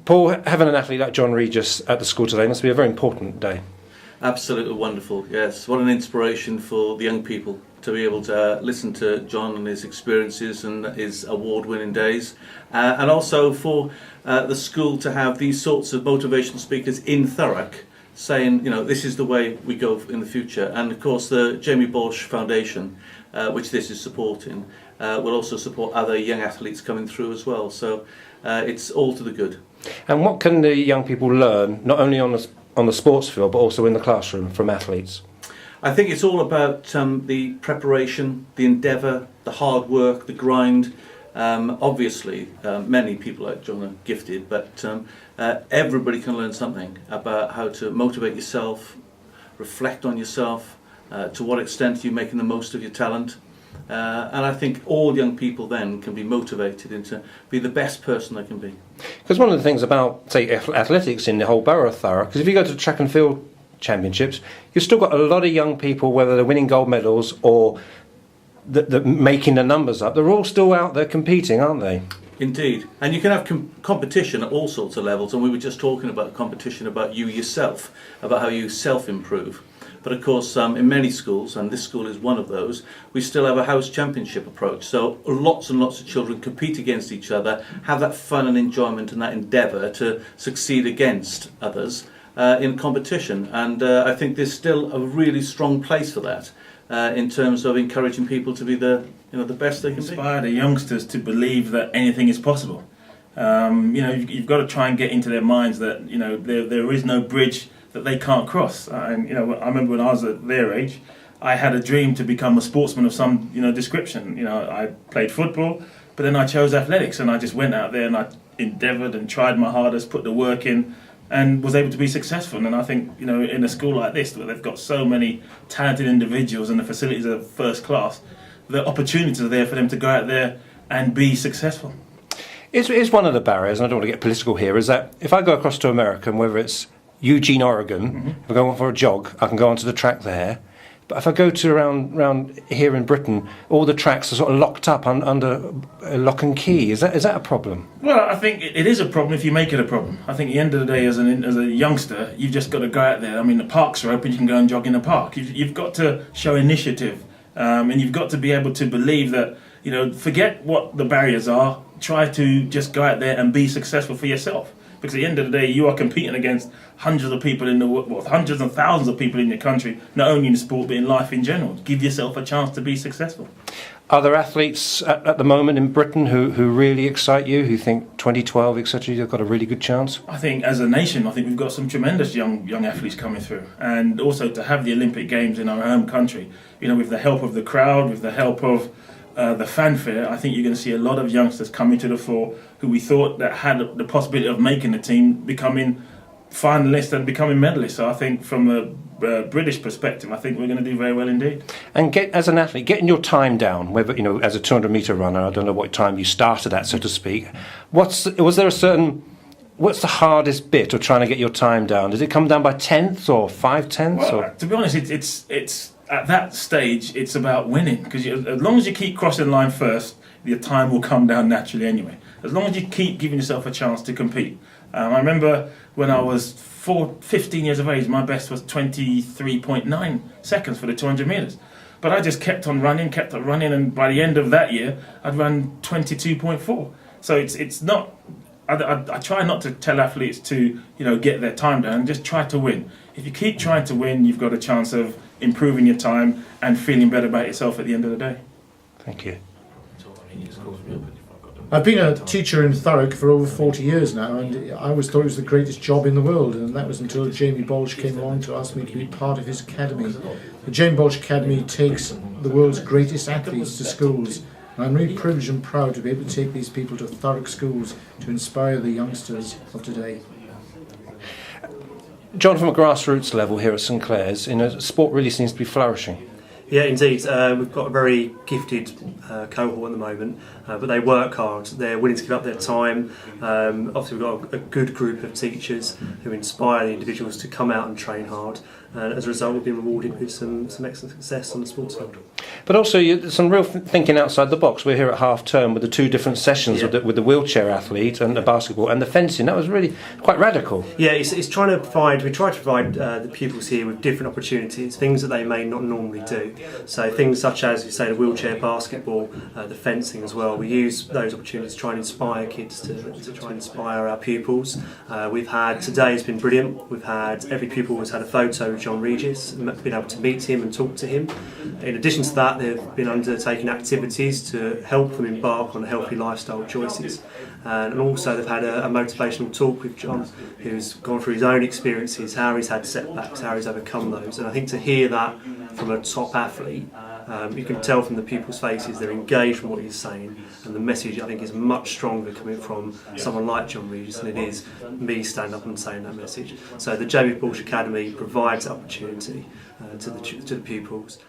Paul, having an athlete like John Regis at the school today must be a very important day. Absolutely wonderful, yes. What an inspiration for the young people to be able to listen to John and his experiences and his award-winning days. And also for the school to have these sorts of motivational speakers in Thurrock saying, you know, this is the way we go in the future. And of course the Jamie Balch Foundation, which this is supporting, will also support other young athletes coming through as well. So it's all to the good. And what can the young people learn, not only on the sports field, but also in the classroom from athletes? I think it's all about the preparation, the endeavour, the hard work, the grind. Obviously, many people like John are gifted, but everybody can learn something about how to motivate yourself, reflect on yourself, to what extent you're making the most of your talent. And I think all young people then can be motivated into be the best person they can be. Because one of the things about, say, athletics in the whole borough of Thurrock, because if you go to the track and field championships, you've still got a lot of young people, whether they're winning gold medals or the making the numbers up, they're all still out there competing, aren't they? Indeed. And you can have competition at all sorts of levels, and we were just talking about competition about you yourself, about how you self-improve. But of course, in many schools, and this school is one of those, we still have a house championship approach. So lots and lots of children compete against each other, have that fun and enjoyment and that endeavour to succeed against others in competition. And I think there's still a really strong place for that in terms of encouraging people to be the best they can be. Inspire the youngsters to believe that anything is possible. You've got to try and get into their minds that there is no bridge that they can't cross. And I remember when I was at their age, I had a dream to become a sportsman of some description. I played football, but then I chose athletics, and I just went out there and I endeavoured and tried my hardest, put the work in, and was able to be successful. And I think in a school like this, where they've got so many talented individuals and the facilities are first class, the opportunities are there for them to go out there and be successful. Is one of the barriers, and I don't want to get political here, is that if I go across to America, and whether it's Eugene, Oregon, if I go on for a jog, I can go onto the track there. But if I go to around here in Britain, all the tracks are sort of locked up under lock and key. Is that a problem? Well, I think it is a problem if you make it a problem. I think at the end of the day, as a youngster, you've just got to go out there. I mean, the parks are open, you can go and jog in the park. You've got to show initiative, and you've got to be able to believe that, forget what the barriers are, try to just go out there and be successful for yourself. Because at the end of the day, you are competing against hundreds of people in the world, hundreds and thousands of people in your country, not only in sport but in life in general. Give yourself a chance to be successful. Are there athletes at the moment in Britain who really excite you, who think 2012, etc., they've got a really good chance? I think as a nation, we've got some tremendous young athletes coming through. And also to have the Olympic Games in our home country, with the help of the crowd, with the help of the fanfare, I think you're going to see a lot of youngsters coming to the fore who we thought that had the possibility of making the team, becoming finalists and becoming medalists. So I think from a British perspective, I think we're going to do very well indeed. And as an athlete, getting your time down, whether as a 200-metre runner, I don't know what time you started at, so to speak. What's the hardest bit of trying to get your time down? Does it come down by tenths or 5/10? Well, to be honest, it's at that stage, it's about winning, because as long as you keep crossing the line first, your time will come down naturally anyway. As long as you keep giving yourself a chance to compete. I remember when I was 15 years of age, my best was 23.9 seconds for the 200 metres. But I just kept on running, and by the end of that year, I'd run 22.4. So it's not... I try not to tell athletes to get their time down, just try to win. If you keep trying to win, you've got a chance of improving your time and feeling better about yourself at the end of the day. Thank you. I've been a teacher in Thurrock for over 40 years now, and I always thought it was the greatest job in the world, and that was until Jamie Balch came along to ask me to be part of his academy. The Jamie Balch Academy takes the world's greatest athletes to schools, and I'm really privileged and proud to be able to take these people to Thurrock schools to inspire the youngsters of today. John, from a grassroots level here at St Clare's, sport really seems to be flourishing. Yeah, indeed. We've got a very gifted cohort at the moment, but they work hard. They're willing to give up their time. Obviously, we've got a good group of teachers who inspire the individuals to come out and train hard. and as a result we've been rewarded with some excellent success on the sports field. But also, some real thinking outside the box. We're here at half term with the 2 different sessions with the wheelchair athlete and the basketball and the fencing. That was really quite radical. Yeah, it's trying to provide. We try to provide the pupils here with different opportunities, things that they may not normally do. So things such as, you say, the wheelchair basketball, the fencing as well. We use those opportunities to try and inspire kids, to try and inspire our pupils. Today has been brilliant. We've had every pupil has had a photo with John Regis, and been able to meet him and talk to him. In addition to that, they've been undertaking activities to help them embark on healthy lifestyle choices. And also they've had a motivational talk with John, who's gone through his own experiences, how he's had setbacks, how he's overcome those. And I think to hear that from a top athlete, you can tell from the pupils' faces they're engaged with what he's saying, and the message, I think, is much stronger coming from someone like John Regis than it is me standing up and saying that message. So the Jamie Balch Academy provides that opportunity to the pupils.